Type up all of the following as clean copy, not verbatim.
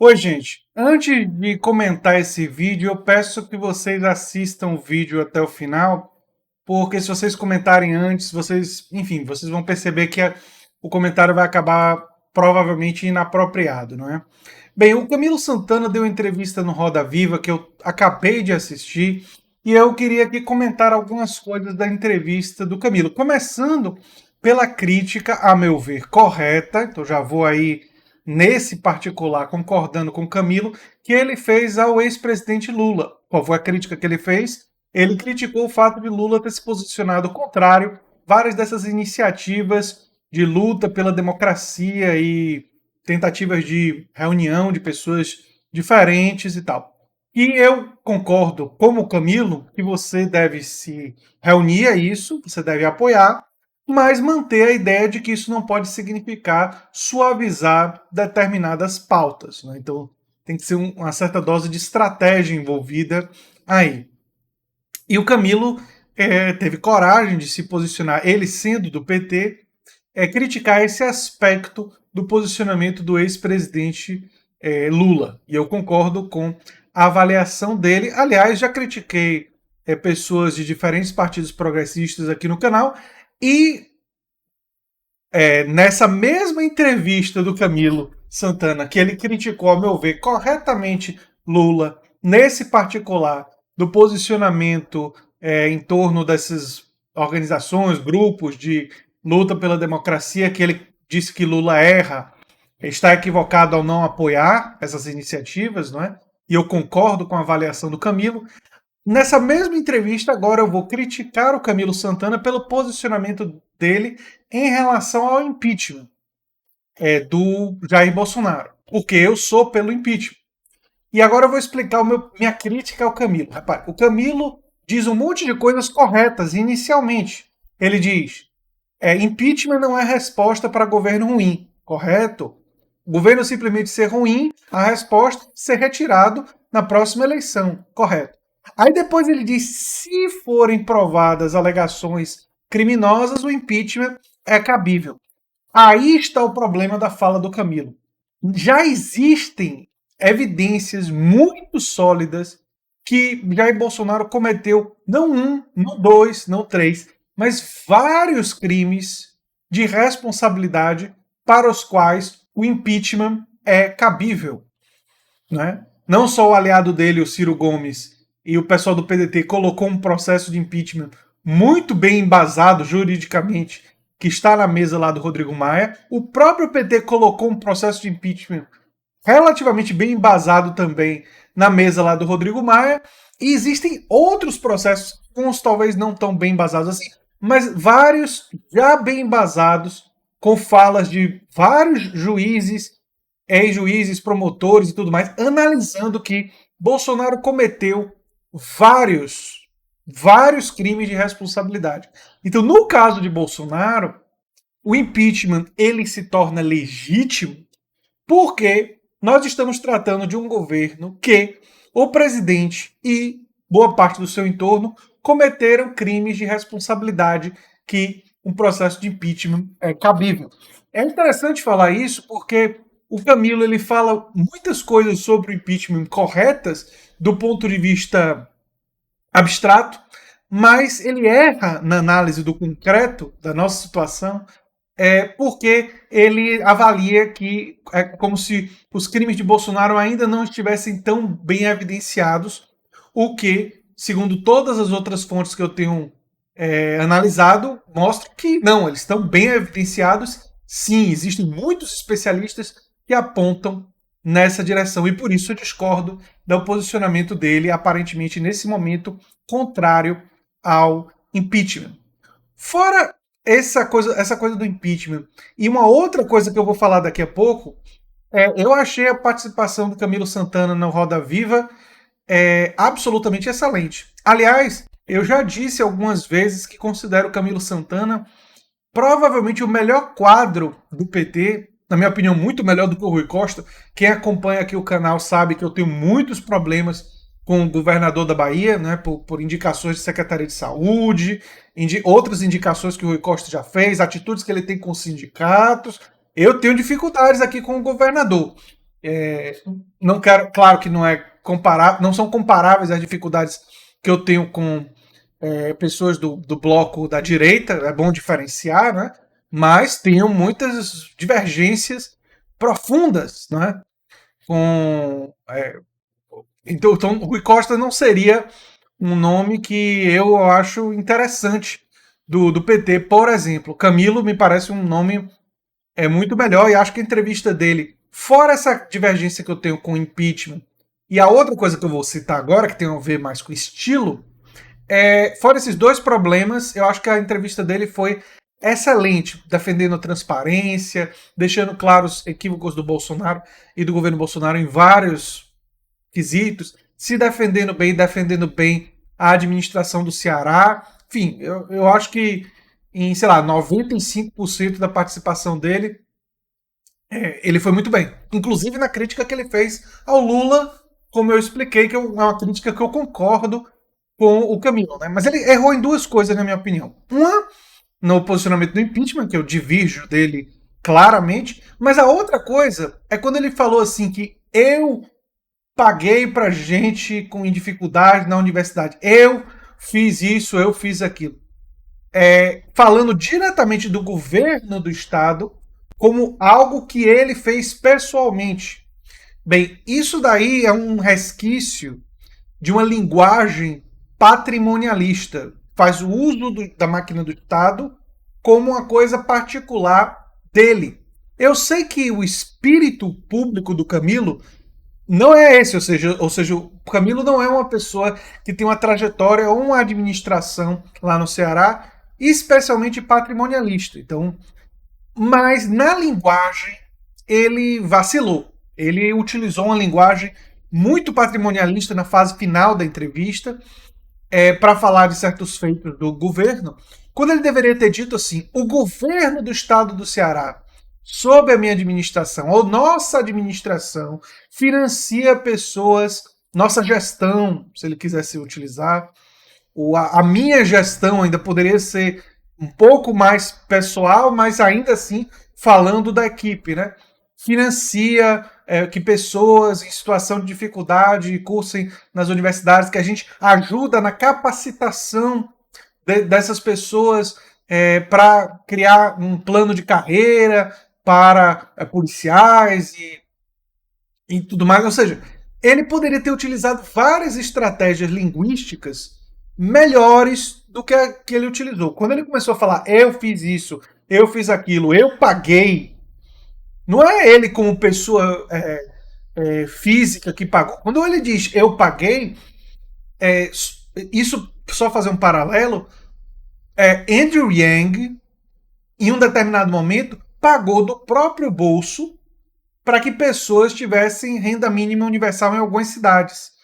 Oi, gente. Antes de comentar esse vídeo, eu peço que vocês assistam o vídeo até o final, porque se vocês comentarem antes, vocês vão perceber que o comentário vai acabar provavelmente inapropriado, não é? Bem, o Camilo Santana deu entrevista no Roda Viva que eu acabei de assistir e eu queria aqui comentar algumas coisas da entrevista do Camilo, começando pela crítica, a meu ver, correta. Então já vou aí nesse particular concordando com o Camilo, que ele fez ao ex-presidente Lula. Qual foi a crítica que ele fez? Ele criticou o fato de Lula ter se posicionado contrário a várias dessas iniciativas de luta pela democracia e tentativas de reunião de pessoas diferentes e tal. E eu concordo, como o Camilo, que você deve se reunir a isso, você deve apoiar, mas manter a ideia de que isso não pode significar suavizar determinadas pautas, né? Então tem que ser uma certa dose de estratégia envolvida aí. E o Camilo teve coragem de se posicionar, ele sendo do PT, criticar esse aspecto do posicionamento do ex-presidente Lula. E eu concordo com a avaliação dele. Aliás, já critiquei pessoas de diferentes partidos progressistas aqui no canal e nessa mesma entrevista do Camilo Santana, que ele criticou, ao meu ver, corretamente Lula, nesse particular, do posicionamento em torno dessas organizações, grupos de luta pela democracia, que ele disse que Lula erra, está equivocado ao não apoiar essas iniciativas, não é? E eu concordo com a avaliação do Camilo. Nessa mesma entrevista, agora eu vou criticar o Camilo Santana pelo posicionamento dele em relação ao impeachment do Jair Bolsonaro, porque eu sou pelo impeachment. E agora eu vou explicar minha crítica ao Camilo. Rapaz, o Camilo diz um monte de coisas corretas inicialmente. Ele diz: impeachment não é resposta para governo ruim, correto? O governo simplesmente ser ruim, a resposta ser retirado na próxima eleição, correto? Aí depois ele diz: se forem provadas alegações criminosas, o impeachment é cabível. Aí está o problema da fala do Camilo. Já existem evidências muito sólidas que Jair Bolsonaro cometeu não um, não dois, não três, mas vários crimes de responsabilidade para os quais o impeachment é cabível, né? Não só o aliado dele, o Ciro Gomes, e o pessoal do PDT colocou um processo de impeachment muito bem embasado juridicamente, que está na mesa lá do Rodrigo Maia. O próprio PT colocou um processo de impeachment relativamente bem embasado também na mesa lá do Rodrigo Maia. E existem outros processos, uns talvez não tão bem embasados assim, mas vários já bem embasados, com falas de vários juízes, ex-juízes, promotores e tudo mais, analisando que Bolsonaro cometeu vários crimes de responsabilidade. Então, no caso de Bolsonaro, o impeachment ele se torna legítimo porque nós estamos tratando de um governo que o presidente e boa parte do seu entorno cometeram crimes de responsabilidade que um processo de impeachment é cabível. É interessante falar isso porque o Camilo ele fala muitas coisas sobre o impeachment corretas do ponto de vista abstrato, mas ele erra na análise do concreto da nossa situação porque ele avalia que é como se os crimes de Bolsonaro ainda não estivessem tão bem evidenciados, o que, segundo todas as outras fontes que eu tenho analisado, mostra que não, eles estão bem evidenciados. Sim, existem muitos especialistas que apontam nessa direção e por isso eu discordo do posicionamento dele, aparentemente nesse momento contrário ao impeachment. Fora essa coisa do impeachment e uma outra coisa que eu vou falar daqui a pouco, eu achei a participação do Camilo Santana no Roda Viva absolutamente excelente. Aliás, eu já disse algumas vezes que considero o Camilo Santana provavelmente o melhor quadro do PT, na minha opinião, muito melhor do que o Rui Costa. Quem acompanha aqui o canal sabe que eu tenho muitos problemas com o governador da Bahia, né, por indicações de Secretaria de Saúde, outras indicações que o Rui Costa já fez, atitudes que ele tem com os sindicatos. Eu tenho dificuldades aqui com o governador. Não quero, claro que não é comparável, não são comparáveis as dificuldades que eu tenho com pessoas do bloco da direita, é bom diferenciar, né? Mas tenho muitas divergências profundas, né? Com, então, Rui Costa não seria um nome que eu acho interessante do PT, por exemplo. Camilo me parece um nome muito melhor e acho que a entrevista dele, fora essa divergência que eu tenho com o impeachment, e a outra coisa que eu vou citar agora, que tem a ver mais com estilo, fora esses dois problemas, eu acho que a entrevista dele foi excelente, defendendo a transparência, deixando claros os equívocos do Bolsonaro e do governo Bolsonaro em vários quesitos, se defendendo bem a administração do Ceará. Enfim, eu acho que em, sei lá, 95% da participação dele, ele foi muito bem. Inclusive na crítica que ele fez ao Lula, como eu expliquei, que é uma crítica que eu concordo com o Camilo, né? Mas ele errou em duas coisas, na minha opinião. Uma, no posicionamento do impeachment, que eu divirjo dele claramente, mas a outra coisa é quando ele falou assim que eu paguei pra gente com dificuldade na universidade. Eu fiz isso, eu fiz aquilo. Falando diretamente do governo do estado como algo que ele fez pessoalmente. Bem, isso daí é um resquício de uma linguagem patrimonialista. Faz o uso da máquina do Estado como uma coisa particular dele. Eu sei que o espírito público do Camilo não é esse, ou seja, o Camilo não é uma pessoa que tem uma trajetória ou uma administração lá no Ceará especialmente patrimonialista. Então, mas na linguagem ele vacilou. Ele utilizou uma linguagem muito patrimonialista na fase final da entrevista para falar de certos feitos do governo, quando ele deveria ter dito assim: o governo do estado do Ceará, sob a minha administração, ou nossa administração, financia pessoas, nossa gestão, se ele quisesse utilizar, ou a minha gestão ainda poderia ser um pouco mais pessoal, mas ainda assim falando da equipe, né? Financia que pessoas em situação de dificuldade cursem nas universidades, que a gente ajuda na capacitação dessas pessoas para criar um plano de carreira para policiais e tudo mais. Ou seja, ele poderia ter utilizado várias estratégias linguísticas melhores do que a que ele utilizou. Quando ele começou a falar, eu fiz isso, eu fiz aquilo, eu paguei, não é ele como pessoa física que pagou. Quando ele diz eu paguei, isso, só fazer um paralelo, Andrew Yang, em um determinado momento, pagou do próprio bolso para que pessoas tivessem renda mínima universal em algumas cidades.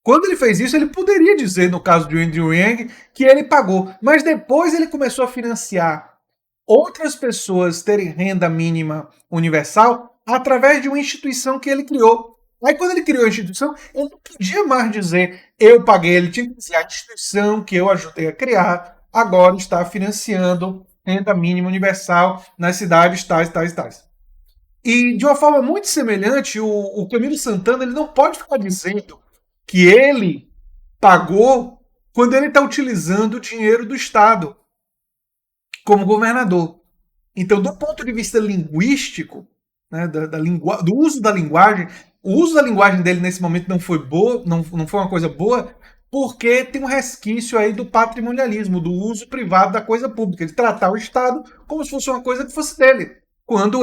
Quando ele fez isso, ele poderia dizer, no caso de Andrew Yang, que ele pagou, mas depois ele começou a financiar outras pessoas terem renda mínima universal através de uma instituição que ele criou. Aí quando ele criou a instituição, ele não podia mais dizer eu paguei, ele tinha que dizer a instituição que eu ajudei a criar agora está financiando renda mínima universal nas cidades tais, tais, tais. E de uma forma muito semelhante, o Camilo Santana ele não pode ficar dizendo que ele pagou quando ele está utilizando o dinheiro do Estado como governador. Então, do ponto de vista linguístico, né, do uso da linguagem, o uso da linguagem dele nesse momento não foi boa, não foi uma coisa boa, porque tem um resquício aí do patrimonialismo, do uso privado da coisa pública, de tratar o Estado como se fosse uma coisa que fosse dele. Quando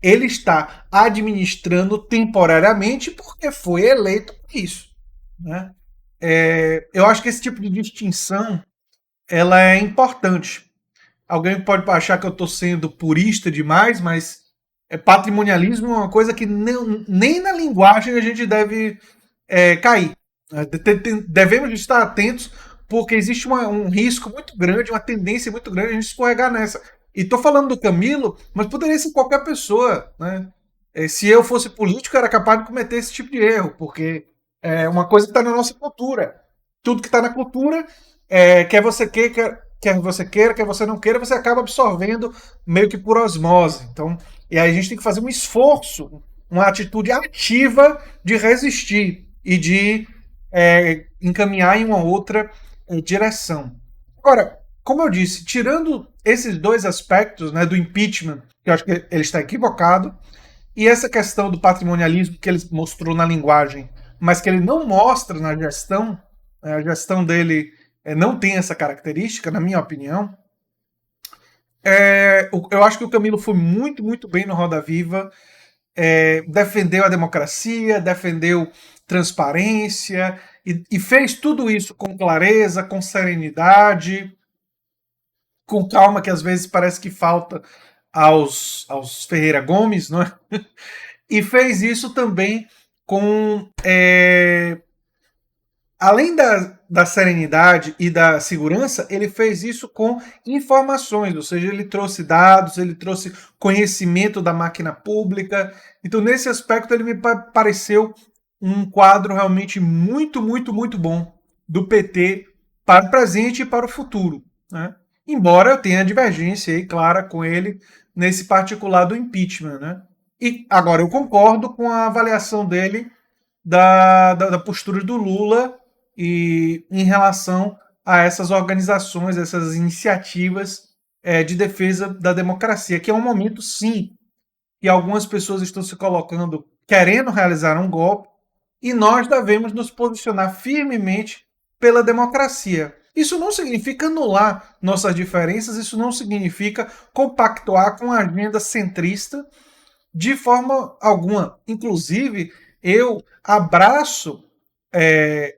ele está administrando temporariamente porque foi eleito por isso. Né? Eu acho que esse tipo de distinção ela é importante. Alguém pode achar que eu estou sendo purista demais, mas patrimonialismo é uma coisa que nem na linguagem a gente deve cair. Devemos estar atentos, porque existe um risco muito grande, uma tendência muito grande a gente escorregar nessa. E estou falando do Camilo, mas poderia ser qualquer pessoa. Né? Se eu fosse político, eu era capaz de cometer esse tipo de erro, porque é uma coisa que está na nossa cultura. Tudo que está na cultura, quer você queira, quer você não queira, você acaba absorvendo meio que por osmose. Então, e aí a gente tem que fazer um esforço uma atitude ativa de resistir e de encaminhar em uma outra direção. Agora, como eu disse, tirando esses dois aspectos, né, do impeachment, que eu acho que ele está equivocado, e essa questão do patrimonialismo que ele mostrou na linguagem, mas que ele não mostra na gestão, a gestão dele não tem essa característica, na minha opinião. Eu acho que o Camilo foi muito, muito bem no Roda Viva, defendeu a democracia, defendeu transparência e fez tudo isso com clareza, com serenidade, com calma, que às vezes parece que falta aos Ferreira Gomes, não é? E fez isso também com. Além da serenidade e da segurança, ele fez isso com informações, ou seja, ele trouxe dados, ele trouxe conhecimento da máquina pública. Então, nesse aspecto, ele me pareceu um quadro realmente muito, muito, muito bom do PT para o presente e para o futuro, né? Embora eu tenha divergência aí, clara com ele nesse particular do impeachment, né? E agora eu concordo com a avaliação dele da postura do Lula e em relação a essas organizações, essas iniciativas de defesa da democracia, que é um momento, sim, que algumas pessoas estão se colocando querendo realizar um golpe e nós devemos nos posicionar firmemente pela democracia. Isso não significa anular nossas diferenças, isso não significa compactuar com a agenda centrista de forma alguma. Inclusive, eu abraço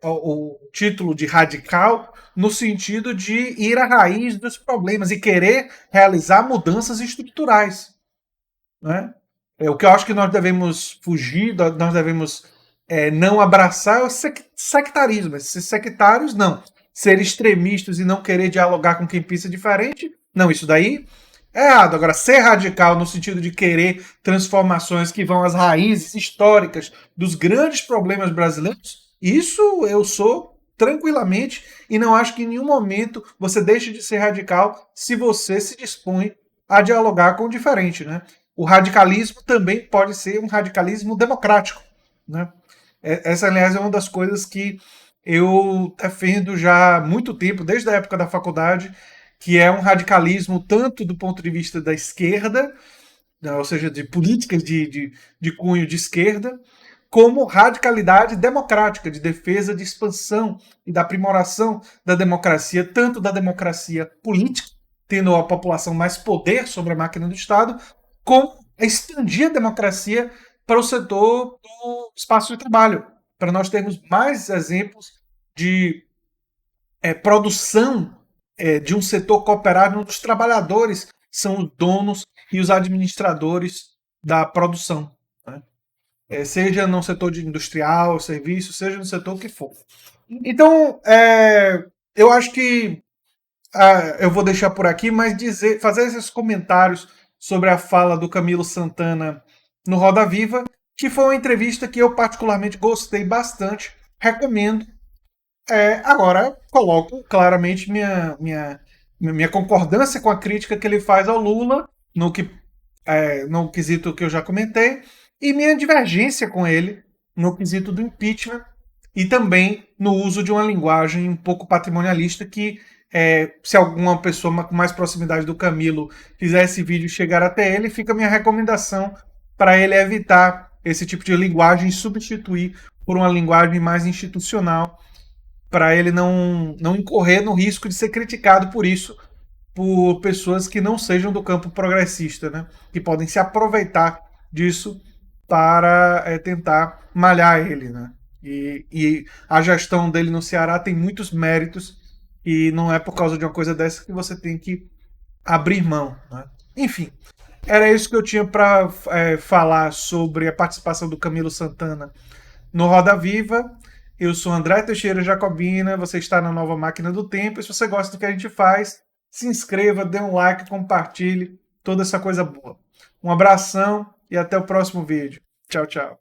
o título de radical no sentido de ir à raiz dos problemas e querer realizar mudanças estruturais, né? O que eu acho que nós devemos fugir, nós devemos não abraçar o sectarismo. Ser sectários, não. Ser extremistas e não querer dialogar com quem pensa diferente, não. Isso daí é errado. Agora, ser radical no sentido de querer transformações que vão às raízes históricas dos grandes problemas brasileiros, isso eu sou tranquilamente e não acho que em nenhum momento você deixe de ser radical se você se dispõe a dialogar com o diferente, né? O radicalismo também pode ser um radicalismo democrático, né? Essa, aliás, é uma das coisas que eu defendo já há muito tempo, desde a época da faculdade, que é um radicalismo tanto do ponto de vista da esquerda, né, ou seja, de políticas de cunho de esquerda, como radicalidade democrática, de defesa de expansão e da aprimoração da democracia, tanto da democracia política, tendo a população mais poder sobre a máquina do Estado, como expandir a democracia para o setor do espaço de trabalho, para nós termos mais exemplos de produção de um setor cooperado onde os trabalhadores são os donos e os administradores da produção, né? Seja no setor de industrial, serviço, seja no setor que for. Então, eu acho que eu vou deixar por aqui, mas fazer esses comentários sobre a fala do Camilo Santana no Roda Viva, que foi uma entrevista que eu particularmente gostei bastante, recomendo. Agora, coloco claramente minha concordância com a crítica que ele faz ao Lula, no quesito que eu já comentei, e minha divergência com ele no quesito do impeachment, e também no uso de uma linguagem um pouco patrimonialista que, se alguma pessoa com mais proximidade do Camilo fizer esse vídeo chegar até ele, fica a minha recomendação para ele evitar esse tipo de linguagem e substituir por uma linguagem mais institucional, para ele não incorrer no risco de ser criticado por isso, por pessoas que não sejam do campo progressista, né? Que podem se aproveitar disso para tentar malhar ele, né? E a gestão dele no Ceará tem muitos méritos e não é por causa de uma coisa dessa que você tem que abrir mão, né? Enfim, era isso que eu tinha para falar sobre a participação do Camilo Santana no Roda Viva. Eu sou André Teixeira Jacobina, você está na Nova Máquina do Tempo. E se você gosta do que a gente faz, se inscreva, dê um like, compartilhe, toda essa coisa boa. Um abração e até o próximo vídeo. Tchau, tchau.